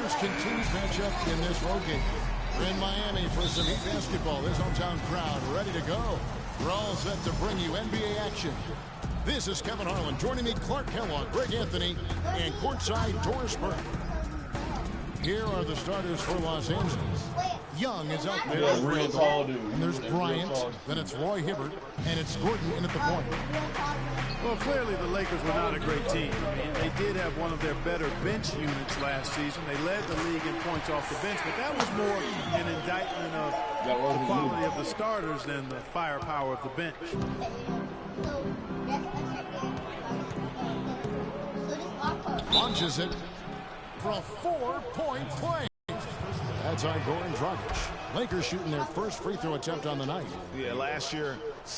first continued matchup in this road game. We're in Miami for some Heat basketball. This hometown crowd ready to go. We're all set to bring you NBA action. This is Kevin Harlan. Joining me, Clark Kellogg, Greg Anthony, and courtside Doris Burke. Here are the starters for Los Angeles. Young is out there with Randall, and there's Bryant, then it's Roy Hibbert, and it's Gordon in at the point. Well, clearly the Lakers were not a great team. I mean, they did have one of their better bench units last season. They led the league in points off the bench, but that was more an indictment of the quality of the starters than the firepower of the bench. Launches it for a 4-point play. That's on Goran Dragic. Lakers shooting their first free throw attempt on the night. Yeah, last year,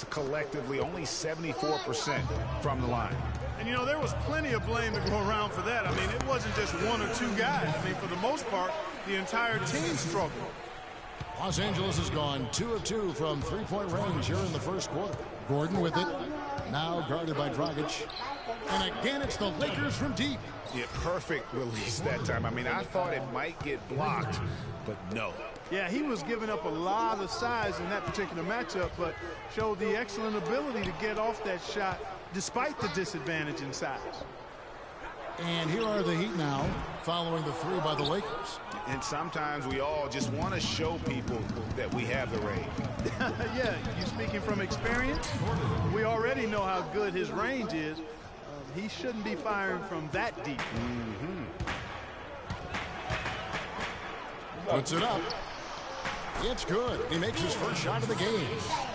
collectively, only 74% from the line. And, you know, there was plenty of blame to go around for that. I mean, it wasn't just one or two guys. I mean, for the most part, the entire team struggled. Los Angeles has gone 2 of 2 from three-point range here in the first quarter. Gordon with it. Now guarded by Dragic. And again, it's the Lakers from deep. Yeah, perfect release that time. I mean, I thought it might get blocked, but no. Yeah, he was giving up a lot of size in that particular matchup, but showed the excellent ability to get off that shot despite the disadvantage in size. And here are the Heat now, following the three by the Lakers. And sometimes we all just want to show people that we have the range. Yeah, you speaking from experience? We already know how good his range is. He shouldn't be firing from that deep. Puts it up. It's good. He makes his first shot of the game.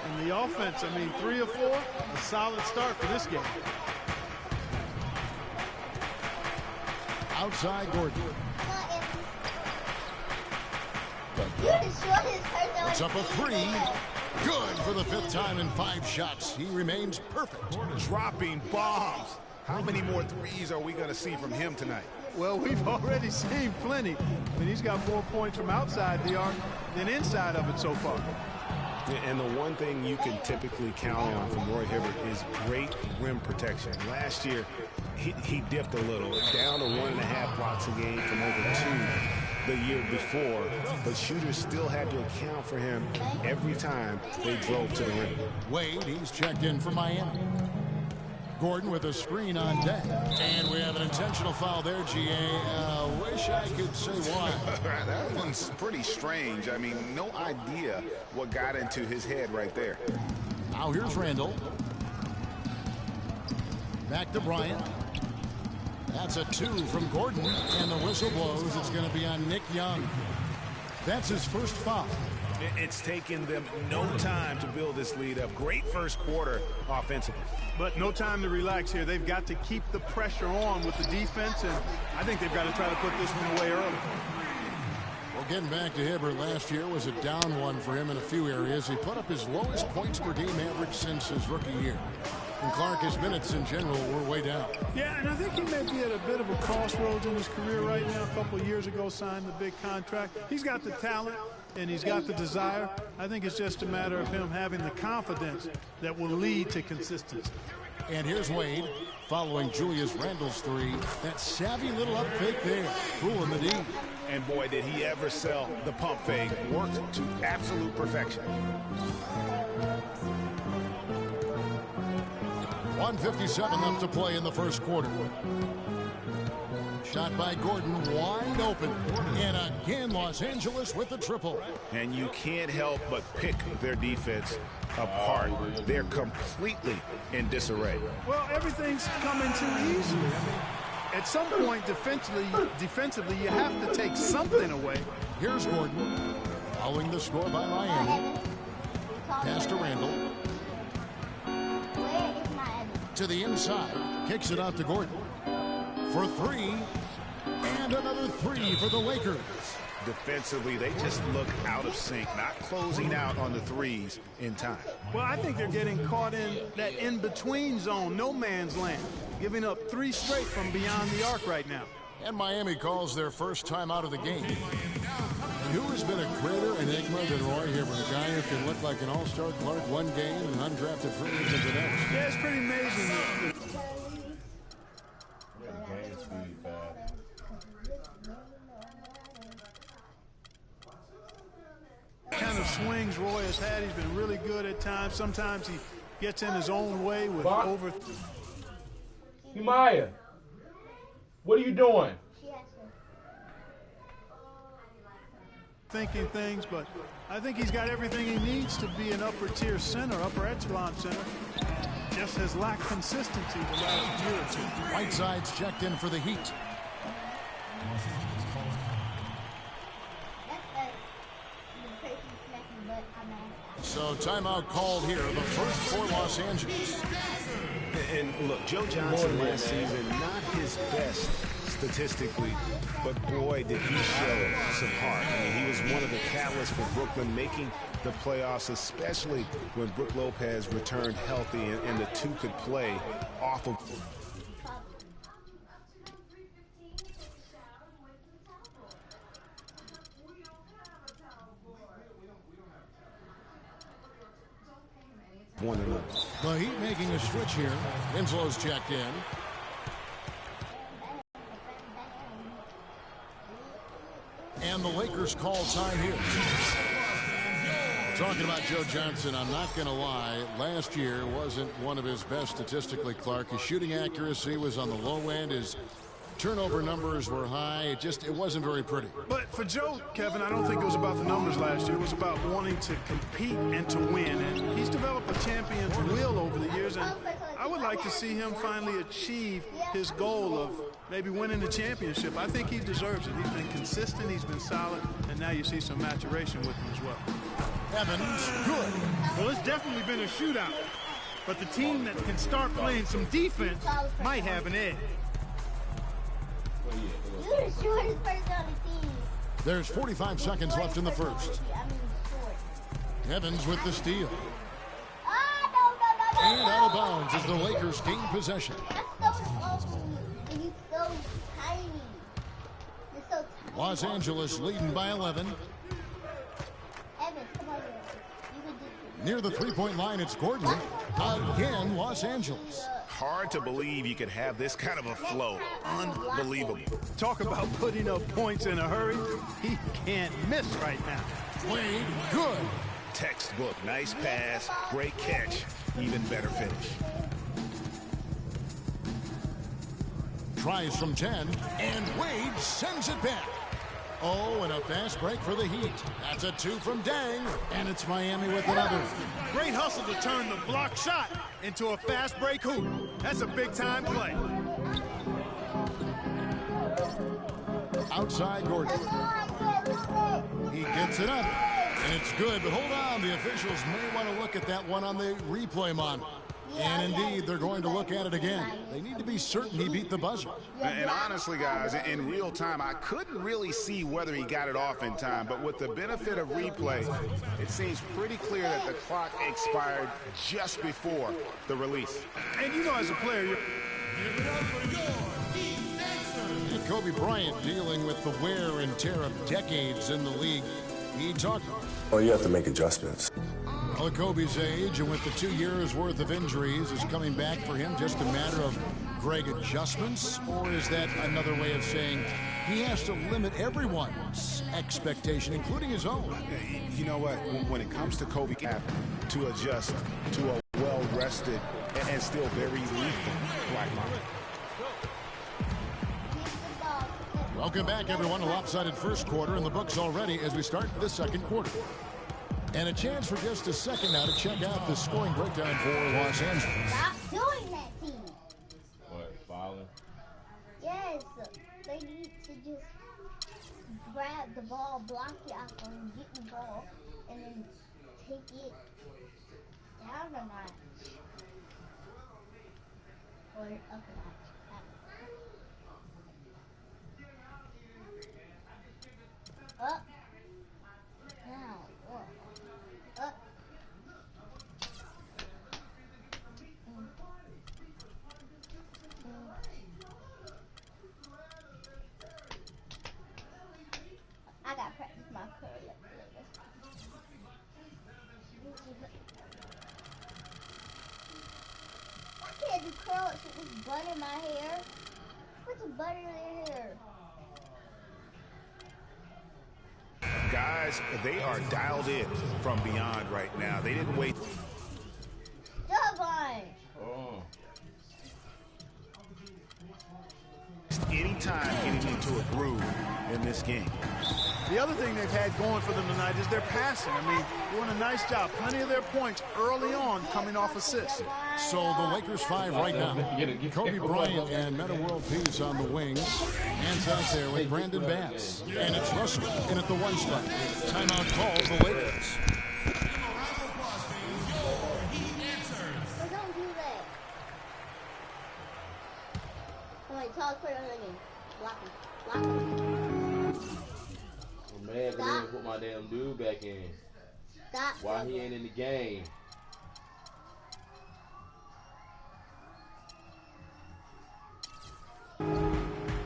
And the offense, I mean, 3 of 4, a solid start for this game. Outside Gordon. Puts up a 3. Good for the 5th time in 5 shots. He remains perfect. Dropping bombs. How many more threes are we going to see from him tonight? Well, we've already seen plenty. I mean, he's got more points from outside the arc than inside of it so far. And the one thing you can typically count on from Roy Hibbert is great rim protection. Last year, he dipped a little, down to 1.5 blocks a game from over 2 the year before, but shooters still had to account for him every time they drove to the rim. Wade, he's checked in for Miami. Gordon with a screen on deck. And we have an intentional foul there, GA. Wish I could say why. That one's pretty strange. I mean, no idea what got into his head right there. Now here's Randall. Back to Bryant. That's a 2 from Gordon. And the whistle blows. It's going to be on Nick Young. That's his first foul. It's taken them no time to build this lead up. Great first quarter offensively. But no time to relax here. They've got to keep the pressure on with the defense, and I think they've got to try to put this one away early. Well, getting back to Hibbert, last year was a down one for him in a few areas. He put up his lowest points per game average since his rookie year. And Clark, his minutes in general were way down. Yeah, and I think he may be at a bit of a crossroads in his career right now. A couple of years ago, signed the big contract. He's got the talent, and he's got the desire. I think it's just a matter of him having the confidence that will lead to consistency. And here's Wade following Julius Randle's 3. That savvy little up fake there, fooling the D. And boy, did he ever sell the pump fake. Worked to absolute perfection. 1:57 left to play in the first quarter. Shot by Gordon, wide open. And again, Los Angeles with the triple. And you can't help but pick their defense apart. They're completely in disarray. Well, everything's coming too easily. At some point, defensively, you have to take something away. Here's Gordon, following the score by Miami. Pass to Randall. To the inside, kicks it out to Gordon. For 3, and another 3 for the Lakers. Defensively, they just look out of sync, not closing out on the threes in time. Well, I think they're getting caught in that in-between zone, no man's land, giving up 3 straight from beyond the arc right now. And Miami calls their first time out of the game. And who has been a greater enigma than Roy Hibbert, a guy who can look like an all-star Clark one game and undrafted free agent the next? Yeah, it's pretty amazing. swings Roy has had. He's been really good at times. Sometimes he gets in his own way with over. Maya, what are you doing? Thinking things, but I think he's got everything he needs to be an upper tier center, upper echelon center. Just has lacked consistency the last year or two. Whiteside's checked in for the Heat. So timeout called here, the first for Los Angeles. And look, Joe Johnson last season, not his best statistically, but boy, did he show some heart. I mean, he was one of the catalysts for Brooklyn making the playoffs, especially when Brook Lopez returned healthy and the two could play off of. One another. The Heat making a switch here. Winslow's checked in. And the Lakers call time here. Talking about Joe Johnson, I'm not going to lie. Last year wasn't one of his best statistically, Clark. His shooting accuracy was on the low end. His turnover numbers were high. It wasn't very pretty. But for Joe, Kevin, I don't think it was about the numbers last year. It was about wanting to compete and to win. And he's developed a champion's will over the years. And I would like to see him finally achieve his goal of maybe winning the championship. I think he deserves it. He's been consistent. He's been solid. And now you see some maturation with him as well. Evans, good. Well, it's definitely been a shootout. But the team that can start playing some defense might have an edge. You're the shortest person on the team. There's 45 seconds left in the first. Evans with the steal. And out of bounds as the Lakers gain possession. That's so awful. And he's so tiny. You're so tiny. Los Angeles leading by 11. Evans, come on here. You can do this. Near the three-point line, it's Gordon. Again, Los Angeles. Hard to believe you could have this kind of a flow. Unbelievable. Talk about putting up points in a hurry. He can't miss right now. Wade, good. Textbook. Nice pass. Great catch. Even better finish. Tries from 10, and Wade sends it back. Oh, and a fast break for the Heat. That's a 2 from Dang, and it's Miami with another. Great hustle to turn the block shot into a fast break hoop. That's a big-time play. Outside Gordon. He gets it up, and it's good, but hold on. The officials may want to look at that one on the replay monitor. And indeed, they're going to look at it again. They need to be certain he beat the buzzer. And honestly, guys, in real time, I couldn't really see whether he got it off in time. But with the benefit of replay, it seems pretty clear that the clock expired just before the release. And you know, as a player, And Kobe Bryant dealing with the wear and tear of decades in the league. He talked. Well, you have to make adjustments. Well, Kobe's age, and with the 2 years worth of injuries, is coming back for him just a matter of Greg adjustments? Or is that another way of saying he has to limit everyone's expectation, including his own? You know what? When it comes to Kobe, to adjust to a well-rested and still very lethal Black Mamba. Welcome back, everyone. A lopsided first quarter in the books already as we start the second quarter. And a chance for just a second now to check out the scoring breakdown for Los Angeles. Stop doing that, team. What, fouling? Yes. They need to just grab the ball, block it out, and get the ball, and then take it down a notch. Or up a notch. Up. Now, up. I got to practice my curl up later. I can't do curls with this bun in my hair. Put the bun in their hair. Guys, they are dialed in from beyond right now. They didn't wait. Davon. Oh. Any time getting into a groove in this game. The other thing they've had going for them tonight is their passing. I mean, doing a nice job. Plenty of their points early on coming off assists. So the Lakers 5 right now. Kobe Bryant and Meta World Peace on the wings. Hands out there with Brandon Bass. And it's Russell in at the 1 spot. Timeout called the Lakers. Don't do that. Come on, talk for another game. Block him. Block him. I'm mad because I didn't put my damn dude back in. Stop. Why he ain't in the game?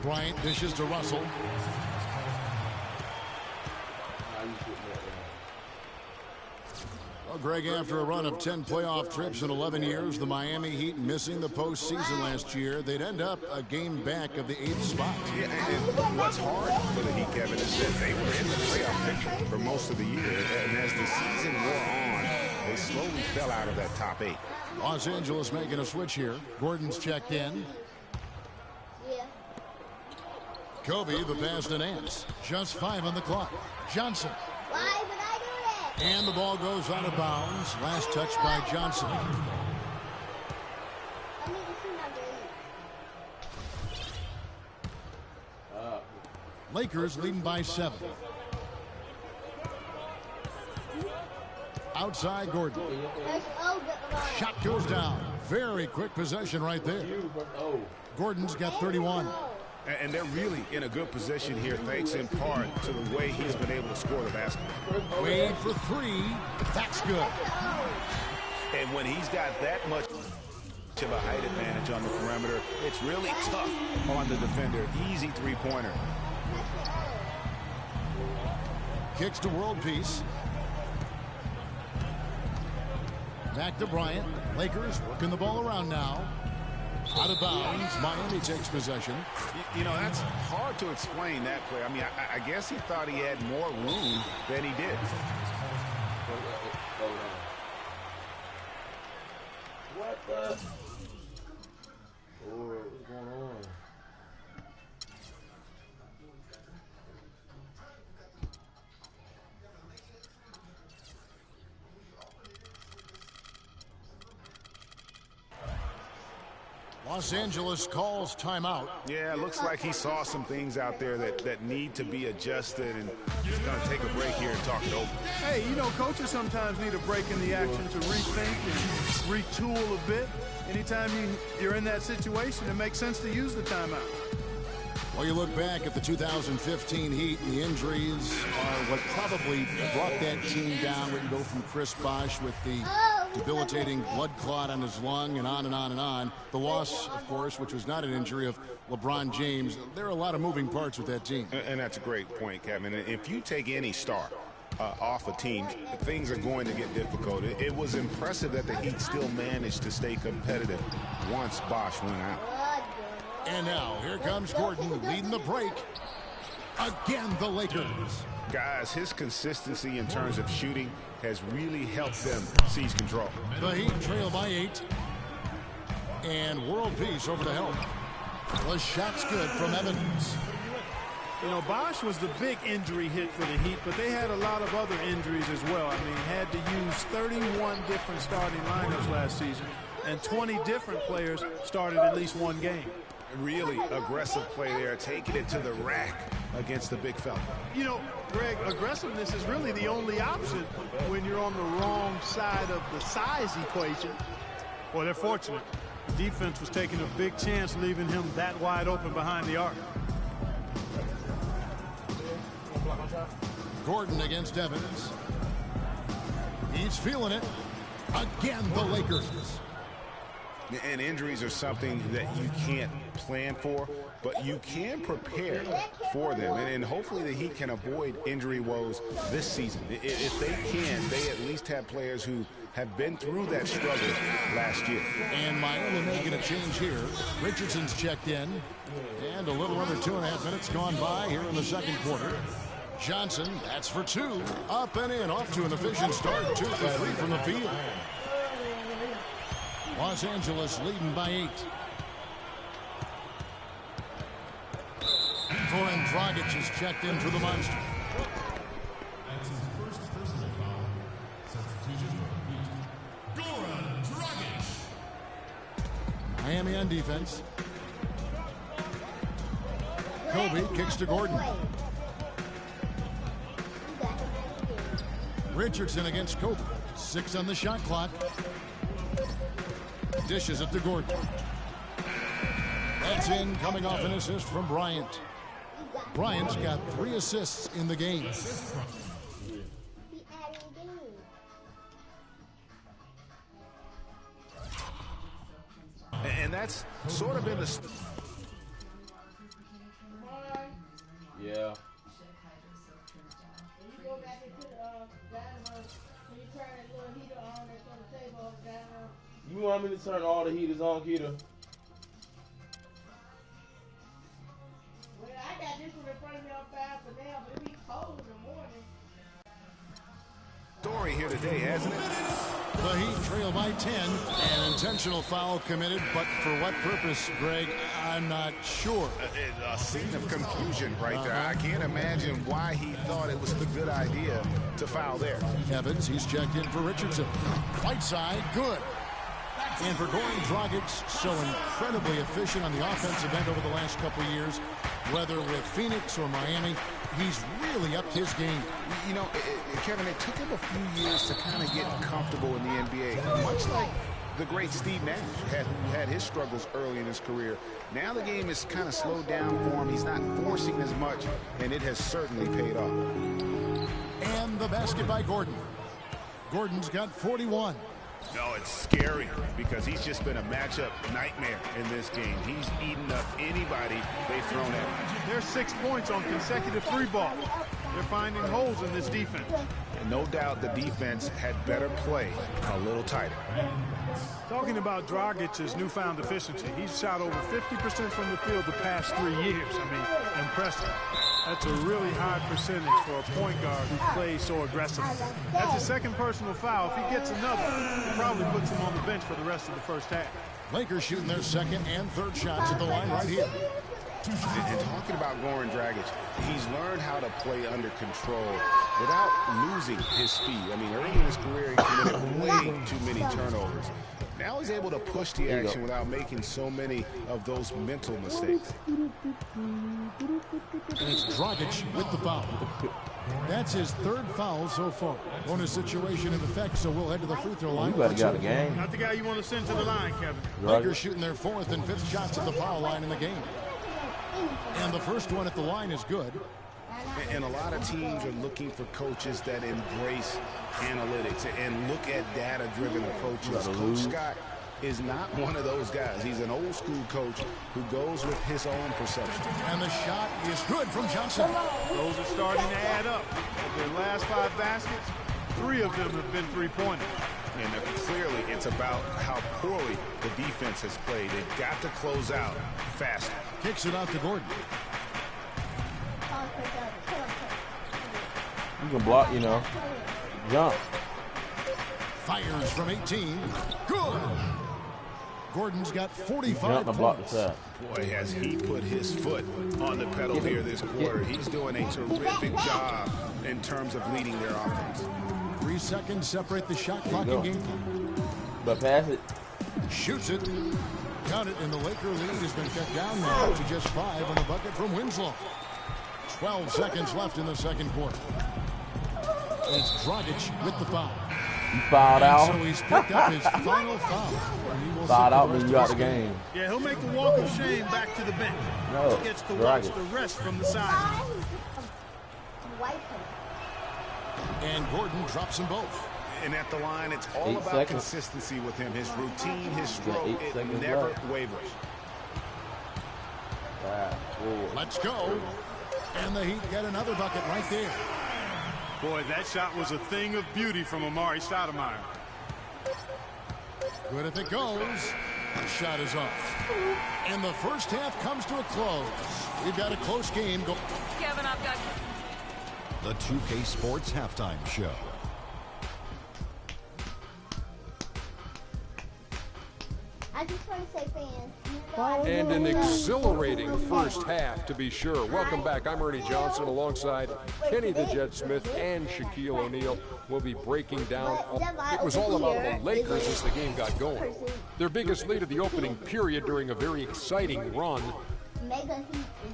Bryant dishes to Russell. How you putting that down? Well, Greg, after a run of 10 playoff trips in 11 years, the Miami Heat missing the postseason last year, they'd end up a game back of the 8th spot. Yeah, and what's hard for the Heat, Kevin, is that they were in the playoff picture for most of the year. And as the season wore on, they slowly fell out of that top 8. Los Angeles making a switch here. Gordon's checked in. Yeah. Kobe, the pass to Nance. Just 5 on the clock. Johnson. Why would I do that? And the ball goes out of bounds. Last touch by Johnson. I need to see my grade. Lakers leading by 7. Outside Gordon. Shot goes down. Very quick possession right there. Gordon's got 31. And they're really in a good position here, thanks in part to the way he's been able to score the basketball. Wade for 3. That's good. And when he's got that much of a height advantage on the perimeter, it's really tough on the defender. Easy three-pointer. Kicks to World Peace. Back to Bryant. Lakers working the ball around now. Out of bounds. Miami takes possession. You know, that's hard to explain that play. I mean, I guess he thought he had more room than he did. What the? Oh, what's going on? Los Angeles calls timeout. Yeah, it looks like he saw some things out there that need to be adjusted, and he's going to take a break here and talk it over. Hey, you know, coaches sometimes need a break in the action to rethink and retool a bit. Anytime you're in that situation, it makes sense to use the timeout. Well, you look back at the 2015 Heat, and the injuries are what probably brought that team down. We can go from Chris Bosh with the debilitating blood clot on his lung and on and on and on. The loss, of course, which was not an injury, of LeBron James. There are a lot of moving parts with that team. And that's a great point, Kevin. If you take any star off a team, things are going to get difficult. It was impressive that the Heat still managed to stay competitive once Bosh went out. And now, here comes Gordon leading the break. Again, the Lakers. Guys, his consistency in terms of shooting has really helped them seize control. The Heat trail by 8. And World Peace over to help. The shot's good from Evans. You know, Bosh was the big injury hit for the Heat, but they had a lot of other injuries as well. I mean, had to use 31 different starting lineups last season, and 20 different players started at least one game. Really aggressive play there, taking it to the rack against the big fella. You know, Greg, aggressiveness is really the only option when you're on the wrong side of the size equation. Well, they're fortunate. The defense was taking a big chance, leaving him that wide open behind the arc. Gordon against Evans. He's feeling it. Again, the Lakers. And injuries are something that you can't plan for, but you can prepare for them. And hopefully the Heat can avoid injury woes this season. If they can, they at least have players who have been through that struggle last year. And Miami making a change here. Richardson's checked in. And a little under 2.5 minutes gone by here in the second quarter. Johnson, that's for 2. Up and in, off to an efficient start. 2 for 3 from the field. Los Angeles leading by 8. Goran Dragic is checked in for the Monster. That's his first personal foul. Substitution for Goran Dragic. Miami on defense. Kobe kicks to Gordon. Richardson against Kobe. 6 on the shot clock. Dishes it to Gordon. That's in, coming off an assist from Bryant. Bryant's got 3 assists in the game. And that's sort of been the... Yeah. You want me to turn all the heaters on, Keita? Well, I got this one in front of me on 5 for now, but it'll be cold in the morning. Story here today, hasn't it? The Heat trail by 10. An intentional foul committed, but for what purpose, Greg? I'm not sure. A scene of confusion right there. I can't imagine why he thought it was a good idea to foul there. Evans, he's checked in for Richardson. Right side, good. And for Goran Dragic, so incredibly efficient on the offensive end over the last couple of years, whether with Phoenix or Miami, he's really upped his game. You know, Kevin, it took him a few years to kind of get comfortable in the NBA, much like the great Steve Nash who had his struggles early in his career. Now the game is kind of slowed down for him. He's not forcing as much, and it has certainly paid off. And the basket by Gordon. Gordon's got 41. No, it's scary because he's just been a matchup nightmare in this game. He's eaten up anybody they've thrown at him. There's 6 points on consecutive 3 balls. They're finding holes in this defense. And no doubt the defense had better play a little tighter. Talking about Dragic's newfound efficiency, he's shot over 50% from the field the past 3 years. I mean, impressive. That's a really high percentage for a point guard who plays so aggressively. That's his 2nd personal foul. If he gets another, it probably puts him on the bench for the rest of the first half. Lakers shooting their 2nd and 3rd shots at the line right here. And talking about Goran Dragic, he's learned how to play under control without losing his speed. I mean, early in his career, he committed way too many turnovers. Now he's able to push the action without making so many of those mental mistakes. And it's Dragic with the foul. That's his 3rd foul so far. Bonus situation in effect, so we'll head to the free throw line. You better get out of the game. Not the guy you want to send to the line, Kevin. Lakers shooting their 4th and 5th shots at the foul line in the game. And the first one at the line is good. And a lot of teams are looking for coaches that embrace analytics and look at data-driven approaches. Coach Scott is not one of those guys. He's an old-school coach who goes with his own perception. And the shot is good from Johnson. Those are starting to add up. Of their last 5 baskets, 3 of them have been 3-pointers. And clearly it's about how poorly the defense has played. They've got to close out faster. Kicks it out to Gordon. You can block, you know. Jump. Fires from 18. Good. Gordon's got 45 Jump block points. the shot. Boy, has he put his foot on the pedal here this quarter. He's doing a terrific job in terms of leading their offense. 3 seconds separate the shot clock and game time. But pass it. Shoots it. Count it, and the Laker lead has been cut down now to just 5 on the bucket from Winslow. 12 seconds left in the 2nd quarter. It's Dragic with the foul. You fouled out. So he's picked up his final foul. Fouled out when you out the game. Yeah, he'll make the walk of shame back to the bench. No, He gets to watch the rest from the side. And Gordon drops them both. And at the line, it's all about consistency with him. His routine, his stroke, it never wavers. Let's go. And the Heat get another bucket right there. Boy, that shot was a thing of beauty from Amari Stoudemire. Good if it goes. The shot is off. And the first half comes to a close. We've got a close game. Kevin, I've got... the 2K Sports Halftime Show. I just want to say, fans. And an exhilarating first half, to be sure. Welcome back. I'm Ernie Johnson alongside Kenny the Jet Smith and Shaquille O'Neal. We'll be breaking down. It was all about the Lakers as the game got going. Their biggest lead of the opening period during a very exciting run.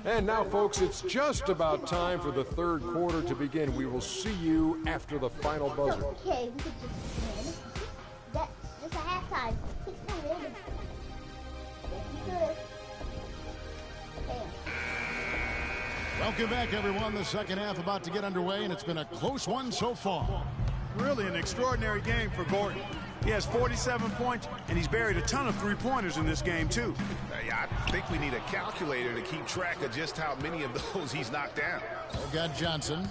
And now, folks, it's just about time for the third quarter to begin. We will see you after the final buzzer. Okay, we could just win. That's just a halftime. Keep coming. Welcome back, everyone. The second half about to get underway, and it's been a close one so far. Really an extraordinary game for Gordon. He has 47 points, and he's buried a ton of three-pointers in this game, too. Yeah, I think we need a calculator to keep track of just how many of those he's knocked down. We've got Johnson.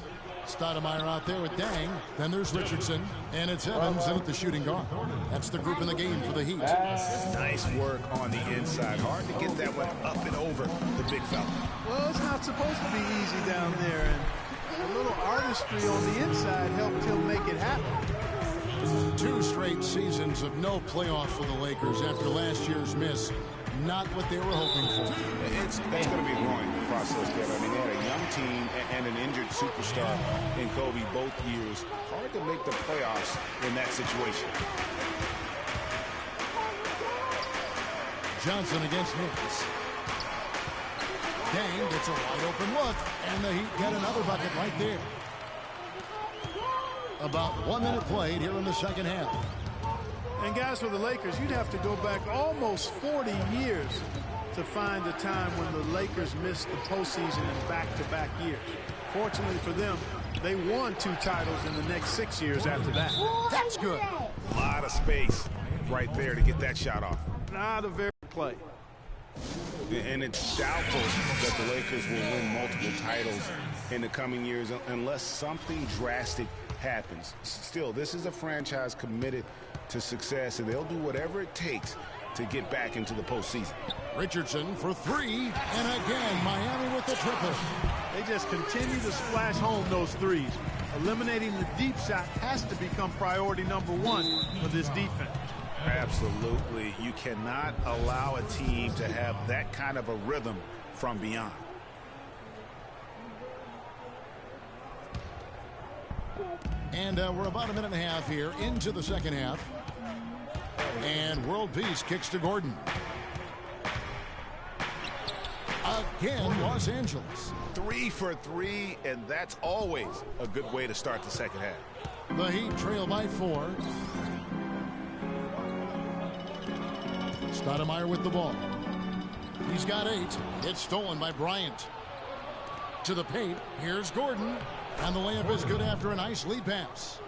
Stoudemire out there with Dang. Then there's Richardson. And it's Evans in at the shooting guard. That's the group in the game for the Heat. Nice work on the inside. Hard to get that one up and over the big fella. Well, it's not supposed to be easy down there. And a little artistry on the inside helped him make it happen. 2 straight seasons of no playoffs for the Lakers after last year's miss. Not what they were hoping for. It's going to be a growing process, Kevin. I mean, they had a young team and an injured superstar in Kobe both years. Hard to make the playoffs in that situation. Johnson against Nix. Dang gets a wide open look, and the Heat get another bucket right there. About 1 minute played here in the second half. And guys, for the Lakers, you'd have to go back almost 40 years to find a time when the Lakers missed the postseason in back-to-back years. Fortunately for them, they won 2 titles in the next 6 years after that. That's good. A lot of space right there to get that shot off. Not a very good play. And it's doubtful that the Lakers will win multiple titles in the coming years unless something drastic happens. Still, this is a franchise committed to success, and they'll do whatever it takes to get back into the postseason. Richardson for 3, and again, Miami with the triple. They just continue to splash home those threes. Eliminating the deep shot has to become priority number 1 for this defense. Absolutely. You cannot allow a team to have that kind of a rhythm from beyond. And we're about a minute and a half here into the second half. And World Peace kicks to Gordon. Again, Los Angeles. 3 for 3, and that's always a good way to start the second half. The Heat trail by 4. Stoudemire with the ball. He's got 8. It's stolen by Bryant. To the paint. Here's Gordon. And the layup is good after a nice lead pass.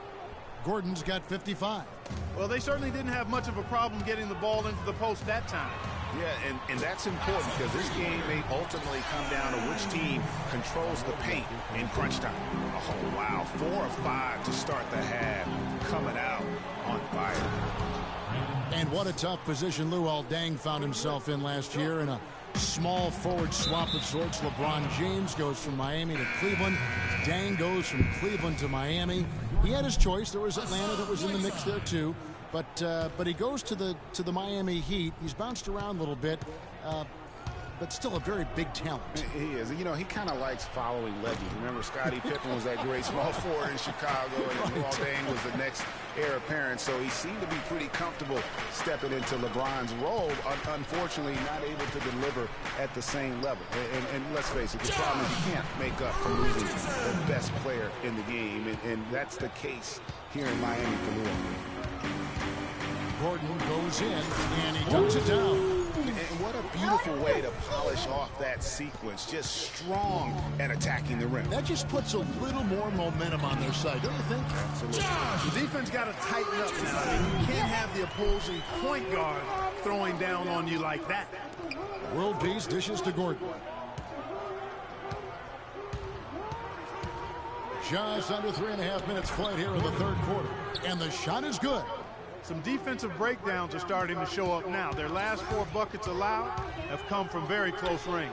Gordon's got 55. Well, they certainly didn't have much of a problem getting the ball into the post that time. Yeah, and that's important because this game may ultimately come down to which team controls the paint in crunch time. Oh, wow. 4 of 5 to start the half. Coming out on fire. And what a tough position Luol Deng found himself in last year in a small forward swap of sorts. LeBron James goes from Miami to Cleveland. Deng goes from Cleveland to Miami. He had his choice. There was Atlanta that was in the mix there too. But he goes to the Miami Heat. He's bounced around a little bit, but still a very big talent. He is. You know, he kind of likes following legends. Remember, Scottie Pippen was that great small forward in Chicago, and Luol Deng was the next heir apparent. So he seemed to be pretty comfortable stepping into LeBron's role. Unfortunately, not able to deliver at the same level. And let's face it, the problem is you can't make up for losing the best player in the game, and that's the case here in Miami for Luol. Gordon goes in, and he dunks it down. And what a beautiful way to polish off that sequence. Just strong at attacking the rim. That just puts a little more momentum on their side, don't you think? Absolutely. The defense got to tighten up now. I mean, you can't have the opposing point guard throwing down on you like that. World Peace dishes to Gordon. Just under 3.5 minutes played here in the third quarter. And the shot is good. Some defensive breakdowns are starting to show up now. Their last 4 buckets allowed have come from very close range.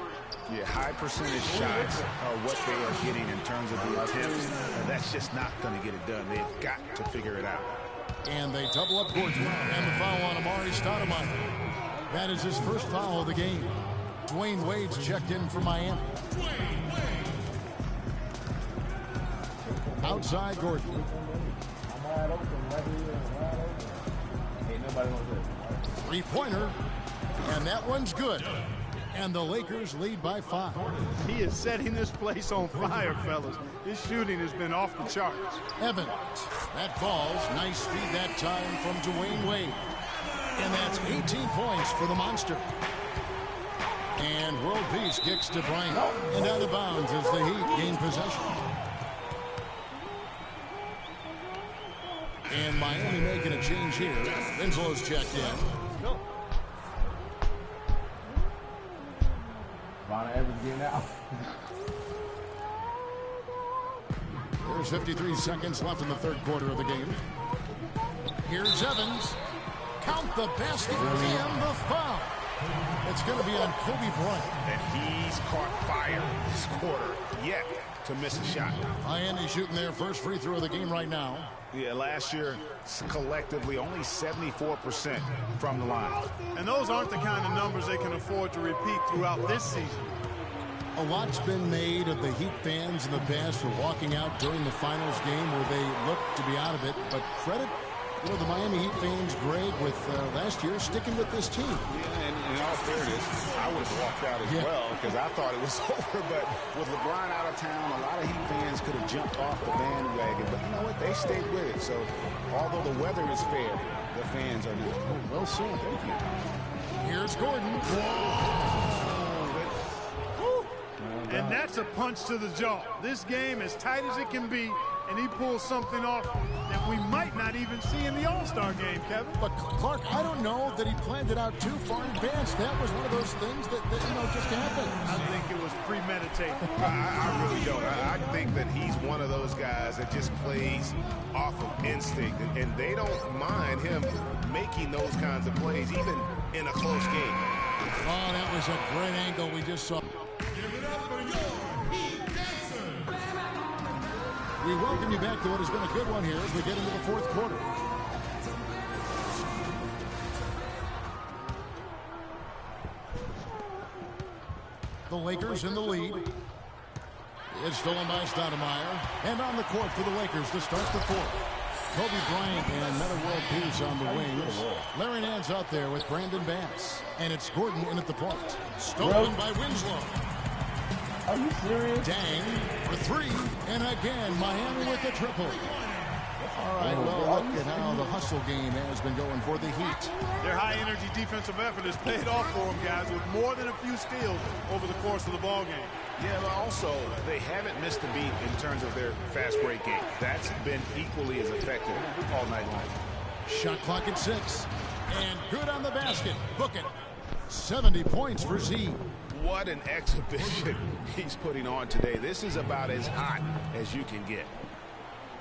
Yeah, high percentage shots are what they are getting in terms of the attempts. And that's just not going to get it done. They've got to figure it out. And they double up Gordon. And the foul on Amari Stoudemire. That is his first foul of the game. Dwayne Wade's checked in for Miami. Outside Gordon. Three-pointer. And that one's good. And the Lakers lead by 5. He is setting this place on fire, fellas. His shooting has been off the charts. Evans. That falls. Nice feed that time from Dwayne Wade. And that's 18 points for the Monster. And world peace kicks to Bryant. And out of bounds as the Heat gain possession. And Miami making a change here. Winslow's checked in. Vonna Evans getting out. There's 53 seconds left in the third quarter of the game. Here's Evans. Count the basket and the foul. It's going to be on Kobe Bryant. And he's caught fire this quarter yet to miss a shot. Miami shooting their first free throw of the game right now. Yeah, last year, collectively, only 74% from the line. And those aren't the kind of numbers they can afford to repeat throughout this season. A lot's been made of the Heat fans in the past for walking out during the finals game where they looked to be out of it. But credit, the Miami Heat fans, Greg, with last year sticking with this team. Yeah, and in all fairness, I would have walked out as well because I thought it was over. But with LeBron out of town, a lot of Heat fans could have jumped off the bandwagon. But you know what? They stayed with it. So although the weather is fair, the fans are not. Oh, well said. Thank you. Here's Gordon. And that's a punch to the jaw. This game as tight as it can be, and he pulls something off that we might not even see in the All-Star game, Kevin. But Clark, I don't know that he planned it out too far in advance. That was one of those things that just happened. I think it was premeditated. I really don't. I think that he's one of those guys that just plays off of instinct, and they don't mind him making those kinds of plays, even in a close game. Oh, that was a great angle we just saw. We welcome you back to what has been a good one here as we get into the fourth quarter. The Lakers in the lead. It's stolen by Stoudemire. And on the court for the Lakers to start the fourth. Kobe Bryant and Meta World Peace on the wings. Larry Nance out there with Brandon Bass. And it's Gordon in at the point. Stolen by Winslow. Are you serious? Dang for three. And again, Miami with the triple. All right, well, look at how the hustle game has been going for the Heat. Their high-energy defensive effort has paid off for them, guys, with more than a few steals over the course of the ball game. Yeah, but also, they haven't missed a beat in terms of their fast break game. That's been equally as effective all night long. Shot clock at 6. And good on the basket. Book it. 70 points for Z. What an exhibition he's putting on today. This is about as hot as you can get.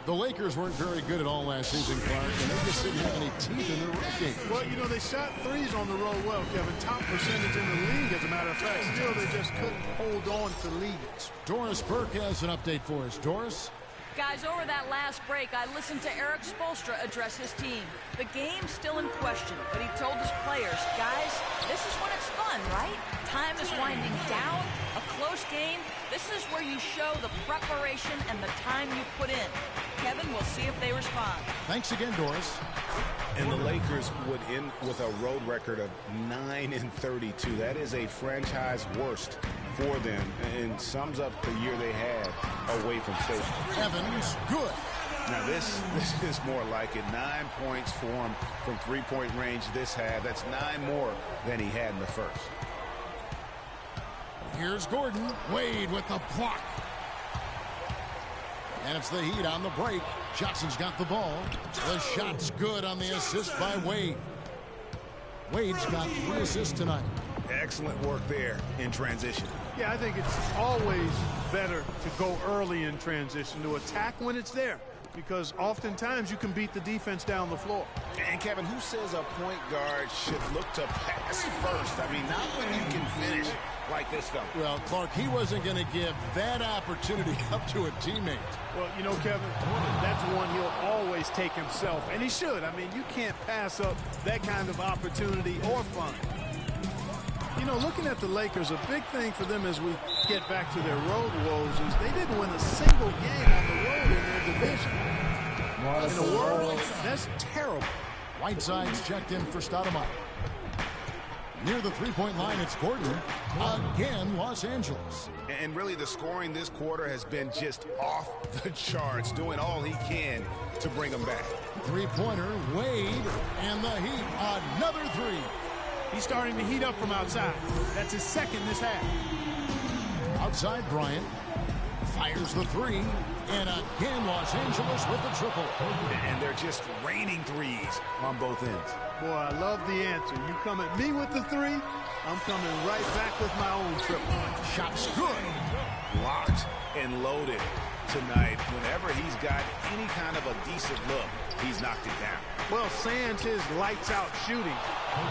The Lakers weren't very good at all last season, Clark, and they just didn't have any teeth in their road game. Well, you know, they shot threes on the road well, Kevin. Top percentage in the league, as a matter of fact. Still, they just couldn't hold on to leads. Doris Burke has an update for us. Doris? Guys, over that last break, I listened to Eric Spoelstra address his team. The game's still in question, but he told his players, guys, this is when it's fun, right? Time is winding down. A close game. This is where you show the preparation and the time you put in. Kevin, we'll see if they respond. Thanks again, Doris. And the Lakers would end with a road record of 9-32. That is a franchise worst for them and sums up the year they had away from safety. Evans, good. Now this is more like it. 9 points for him from three-point range this half. That's 9 more than he had in the first. Here's Gordon. Wade with the block. And it's the Heat on the break. Jackson's got the ball. The shot's good on the assist by Wade. Wade's got 3 assists tonight. Excellent work there in transition. Yeah, I think it's always better to go early in transition, to attack when it's there, because oftentimes you can beat the defense down the floor. And Kevin, who says a point guard should look to pass first? I mean, not when you can finish. like this, though. Well, Clark, he wasn't going to give that opportunity up to a teammate. Well, you know, Kevin, that's one he'll always take himself, and he should. I mean, you can't pass up that kind of opportunity or fun. You know, looking at the Lakers, a big thing for them as we get back to their road woes is they didn't win a single game on the road in their division. In a world, that's terrible. Whiteside's checked in for Stoudemire. Near the three-point line, it's Gordon. Again, Los Angeles. And really, the scoring this quarter has been just off the charts, doing all he can to bring them back. Three-pointer, Wade, and the Heat, another three. He's starting to heat up from outside. That's his second this half. Outside, Bryant fires the three, and again, Los Angeles with the triple. And they're just raining threes on both ends. Boy, I love the answer. You come at me with the three, I'm coming right back with my own triple. Shot's good. Locked and loaded tonight. Whenever he's got any kind of a decent look, he's knocked it down. Well, sans his lights-out shooting,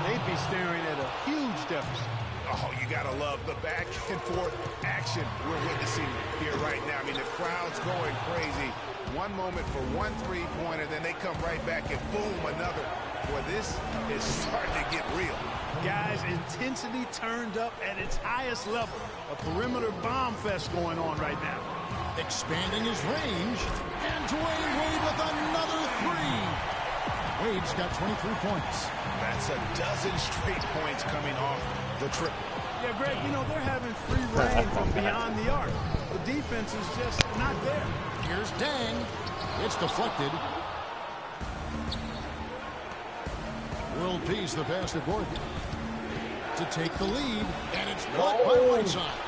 they'd be staring at a huge deficit. Oh, you got to love the back and forth action we're witnessing here right now. I mean, the crowd's going crazy. One moment for one three-pointer, then they come right back and boom, another. Boy, this is starting to get real. Guys, intensity turned up at its highest level. A perimeter bomb fest going on right now. Expanding his range, and Dwayne Wade with another three. Wade's got 23 points. That's a dozen straight points coming off the triple. Yeah, Greg, you know, they're having free reign from beyond the arc. The defense is just not there. Here's Dang. It's deflected. World Peace, the pass to Gordon to take the lead, and it's blocked by Whiteside.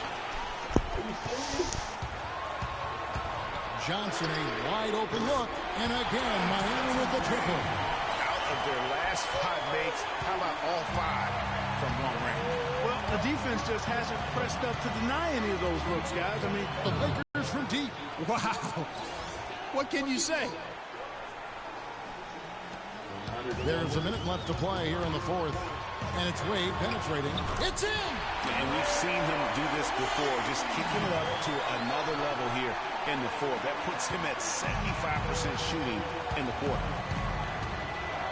Johnson, a wide open look, and again, Miami with the triple. Out of their last 5 mates, how about all 5 from long range? Well, the defense just hasn't pressed up to deny any of those looks, guys. I mean, the Lakers from deep. Wow. What can you say? There's a minute left to play here in the fourth. And it's Wade penetrating. It's in! And we've seen him do this before, just kicking it up to another level here in the fourth. That puts him at 75% shooting in the quarter.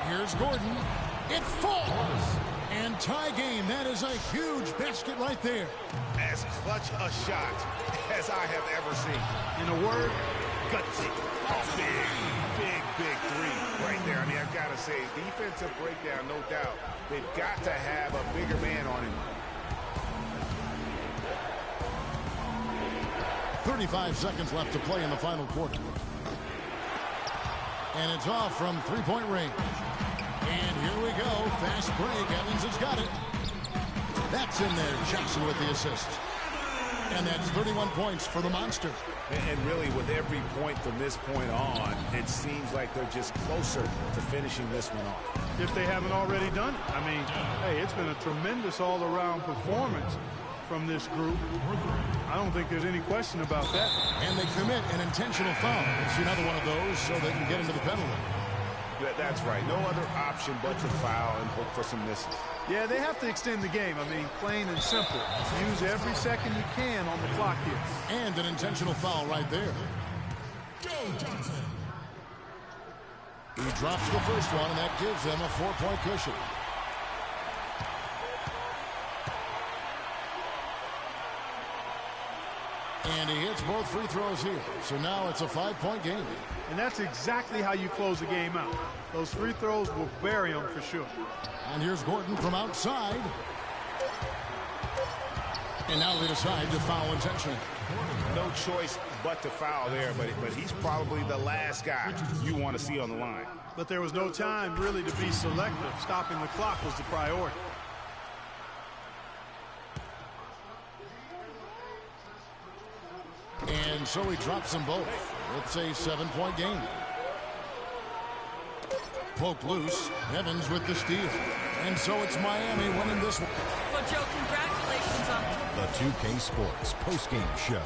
Here's Gordon. It falls! And tie game. That is a huge basket right there. As clutch a shot as I have ever seen. In a word, gutsy. Oh, big three right there. I mean, I've got to say, defensive breakdown, no doubt. They've got to have a bigger man on him. 35 seconds left to play in the final quarter. And it's off from three-point range. And here we go. Fast break. Evans has got it. That's in there. Jackson with the assist. And that's 31 points for the Monster. And really, with every point from this point on, it seems like they're just closer to finishing this one off. If they haven't already done it. I mean, hey, it's been a tremendous all-around performance from this group. I don't think there's any question about that. And they commit an intentional foul. It's another one of those so they can get into the penalty. That's right. No other option but to foul and hope for some misses. Yeah, they have to extend the game. I mean, plain and simple. Use every second you can on the clock here. And an intentional foul right there. Joe Johnson. He drops the first one, and that gives them a 4-point cushion. And he hits both free throws here. So now it's a 5-point game. And that's exactly how you close the game out. Those free throws will bury them for sure. And here's Gordon from outside. And now they decide to foul intentionally. No choice but to foul there, but he's probably the last guy you want to see on the line. But there was no time really to be selective. Stopping the clock was the priority. And so he drops them both. It's a 7-point game. Poke loose. Evans with the steal. And so it's Miami winning this one. Well, Joe, congratulations on the 2K Sports postgame show.